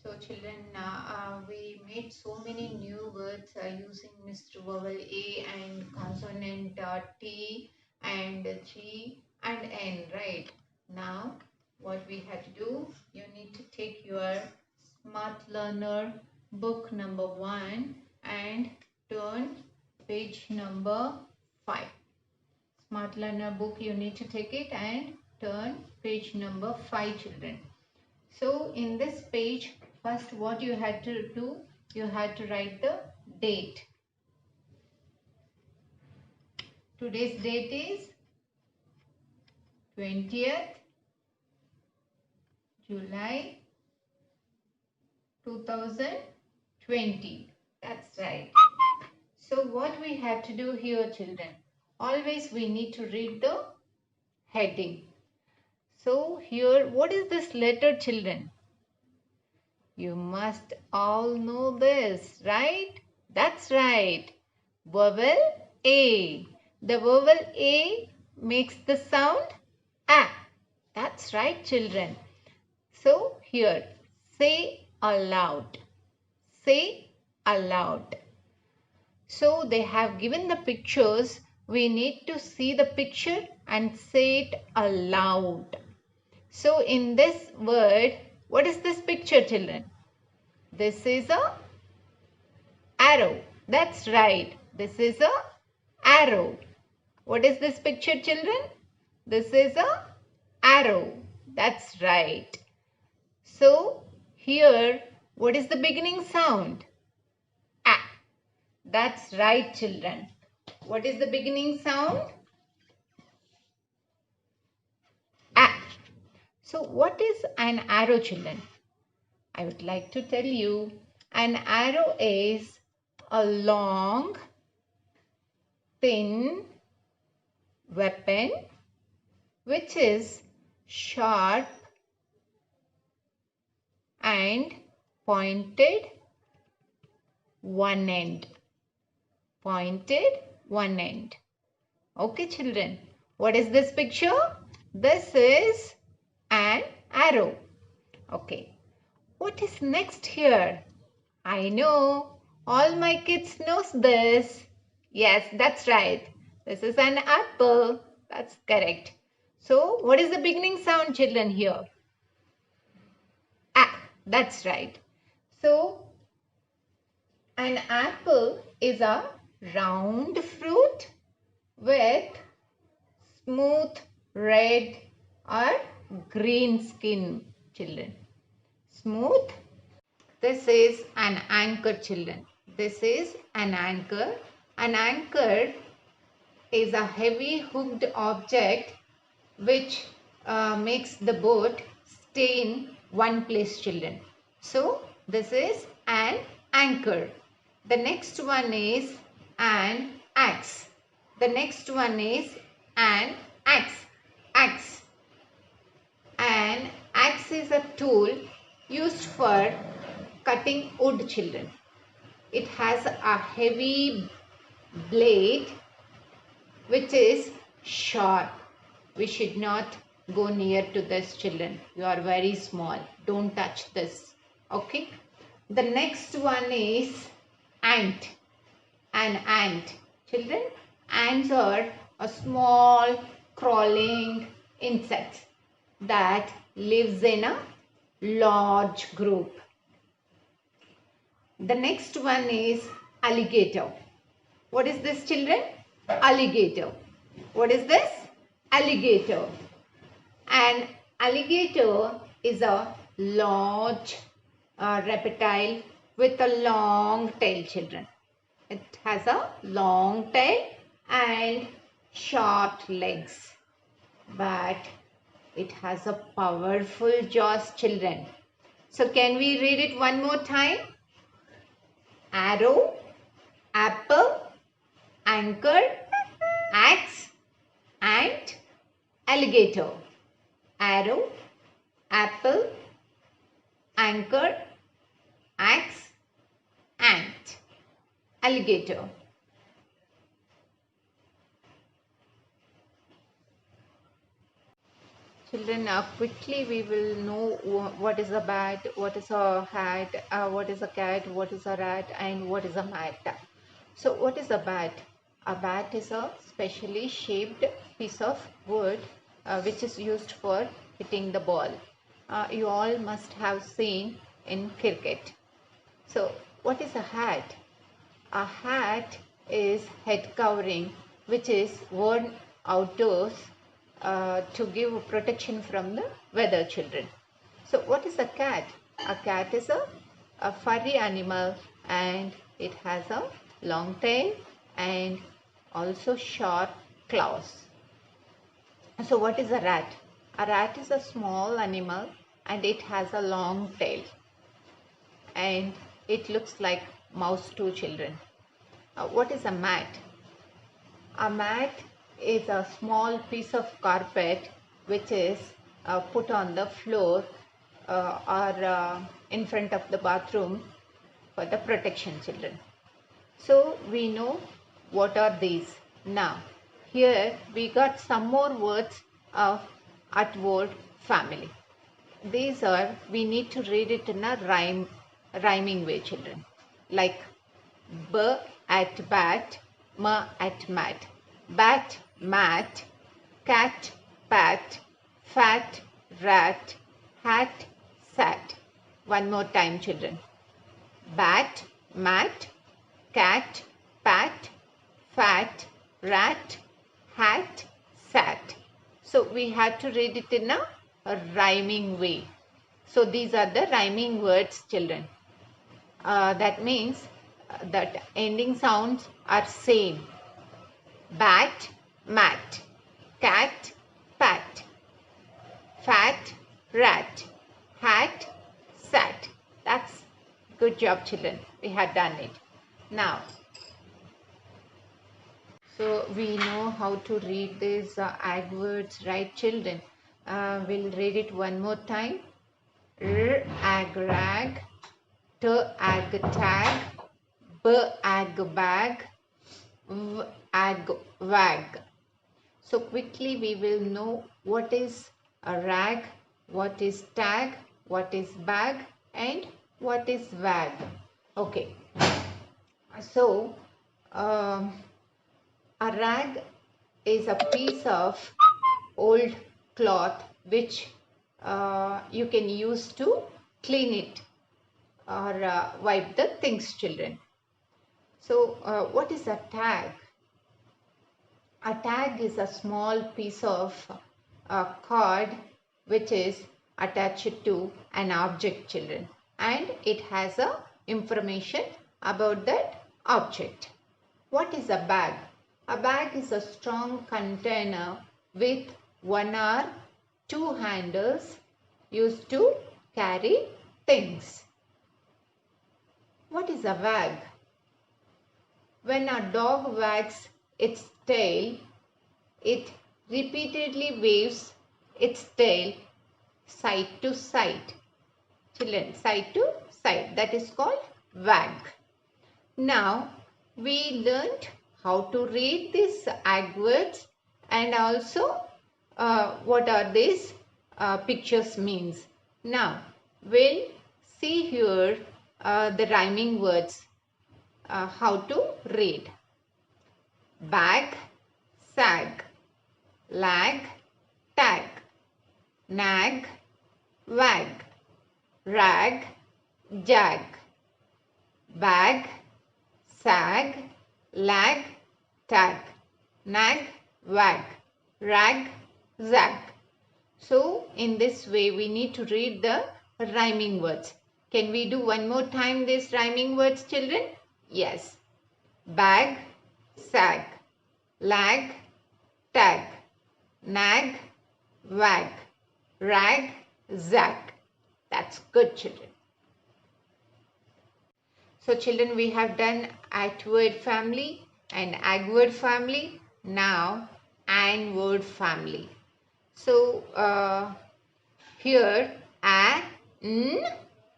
So children, we made so many new words using Mr. Vowel A and consonant T and G and N, right? Now, what we have to do, you need to take your Smart Learner book number 1 and turn page number 5. Smart Learner book, you need to take it and turn page number 5, children. So in this page, first what you had to do, you had to write the date. Today's date is 20th July 2020. That's right. So what we have to do here, children, always we need to read the heading. So here, what is this letter, children? You must all know this, right? That's right. Vowel A. The vowel A makes the sound A. That's right, children. So here, say aloud. Say aloud. So they have given the pictures. We need to see the picture and say it aloud. So in this word, what is this picture, children? This is a arrow. That's right. This is a arrow. What is this picture, children? This is a arrow. That's right. So here, what is the beginning sound? A. That's right, children. What is the beginning sound? A. So what is an arrow, children? I would like to tell you, an arrow is a long, thin weapon which is sharp and pointed one end. Pointed one end. Okay, children. What is this picture? This is an arrow. Okay. What is next here? I know. All my kids knows this. Yes, that's right. This is an apple. That's correct. So, what is the beginning sound, children, here? Ah, that's right. So, an apple is a round fruit with smooth red or green skin, children. Smooth. This is an anchor, children. This is an anchor. An anchor is a heavy hooked object which makes the boat stay in one place, children. So this is an anchor. The next one is an axe. The next one is an axe. Axe. An axe is a tool used for cutting wood, children. It has a heavy blade which is sharp. We should not go near to this, children. You are very small. Don't touch this. Okay. The next one is ant. An ant. Children, ants are a small crawling insect that lives in a large group. The next one is alligator. What is this, children? Alligator. What is this? Alligator. An alligator is a large reptile with a long tail, children. It has a long tail and short legs. But it has a powerful jaws, children. So can we read it one more time? Arrow, apple, anchor, axe, ant, alligator. Arrow, apple, anchor, axe, ant, alligator. children, quickly we will know what is a bat, what is a hat, what is a cat, what is a rat, and what is a mat. So what is a bat? A bat is a specially shaped piece of wood which is used for hitting the ball. You all must have seen in cricket. So what is a hat? A hat is head covering which is worn outdoors to give protection from the weather, children. So what is a cat? A cat is a furry animal and it has a long tail and also sharp claws. So what is a rat? A rat is a small animal and it has a long tail and it looks like mouse to children. What is a mat? A mat is a small piece of carpet which is put on the floor or in front of the bathroom for the protection, children. So we know what are these. Now here we got some more words of at word family. These are, we need to read it in a rhyming way, children. Like b at bat, m at mat, bat mat, cat pat, fat rat, hat sat. One more time, children. Bat mat, cat pat, fat rat, hat sat. So we have to read it in a rhyming way. So these are the rhyming words, children. That means that ending sounds are same. Bat, mat, cat, pat, fat, rat, hat, sat. That's good job, children. We have done it. Now, so we know how to read these adwords, right, children? We'll read it one more time. R, ag, rag, t, ag, tag, b, ag, bag, v, ag, wag. So quickly we will know what is a rag, what is tag, what is bag, and what is wag. Okay. So a rag is a piece of old cloth which you can use to clean it or wipe the things, children. So what is a tag? A tag is a small piece of cord which is attached to an object, children, and it has a information about that object. What is a bag? A bag is a strong container with one or two handles used to carry things. What is a wag? When a dog wags its tail, it repeatedly waves its tail side to side. Children, side to side. That is called wag. Now, we learned how to read these adwords and also what are these pictures means. Now, we'll see here the rhyming words, how to read. Bag, sag, lag, tag, nag, wag, rag, jag. Bag, sag, lag, tag, nag, wag, rag, zag. So in this way we need to read the rhyming words. Can we do one more time these rhyming words, children? Yes. Bag, sag, lag, tag, nag, wag, rag, zag. That's good, children. So children, we have done adword family and adverb family. Now and-word family. So here a, n,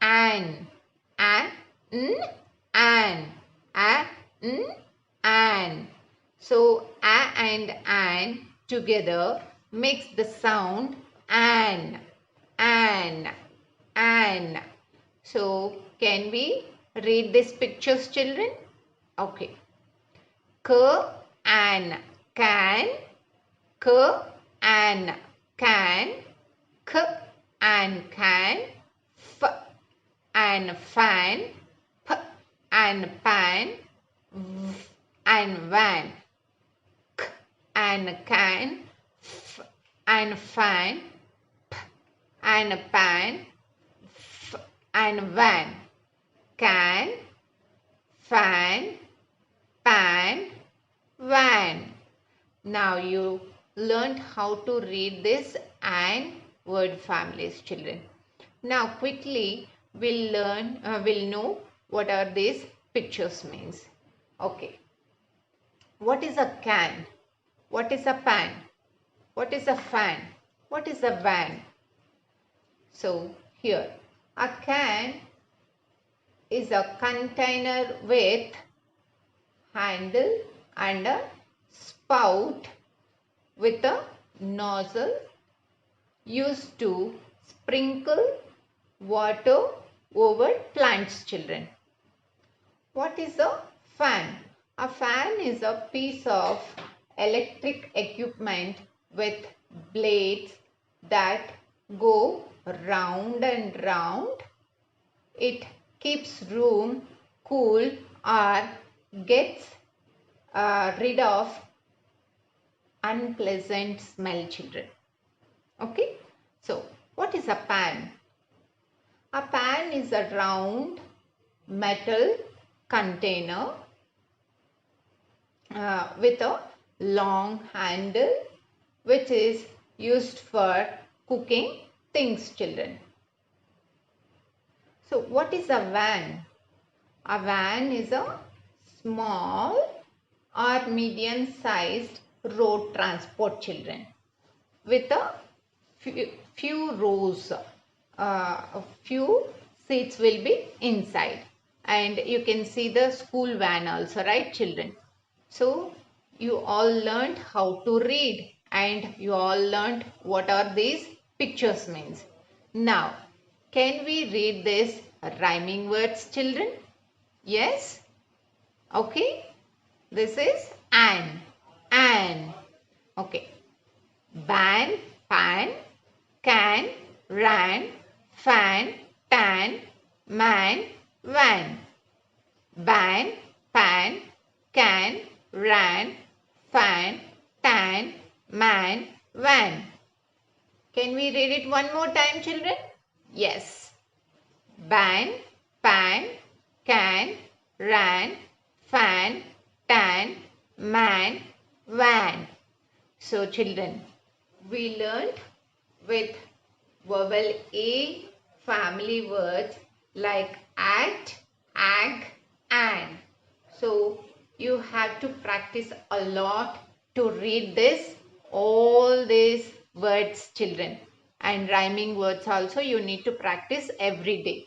an, a, n, an, a, n, an. So a and an together makes the sound an, an. So can we read these pictures, children? Okay. K an, can, k an, can, k an, can, f and fan, p and pan, v and van, k and can, f and fan, p and pan, f and van, can, fan, pan, van. Now you learned how to read this and word families, children. Now quickly we'll know what are these pictures means. Okay. What is a can? What is a pan? What is a fan? What is a van? So here, a can is a container with handle and a spout with a nozzle used to sprinkle water over plants, children. What is a fan? A fan is a piece of electric equipment with blades that go round and round. It keeps room cool or gets rid of unpleasant smell, children. Okay. So, what is a pan? A pan is a round metal container with a long handle which is used for cooking things, children. So what is a van? A van is a small or medium sized road transport, children, with a few rows. A few seats will be inside, and you can see the school van also, right, children? So you all learned how to read and you all learned what are these pictures means. Now can we read this rhyming words, children? Yes? Okay. This is an. Okay. Ban, pan, can, ran, fan, tan, man, van. Ban, pan, can, ran, fan, tan, man, van. Can we read it one more time, children? Yes. Ban, pan, can, ran, fan, tan, man, van. So children, we learned with vowel A family words like at, ag, and. So you have to practice a lot to read all these words, children. And rhyming words also you need to practice every day.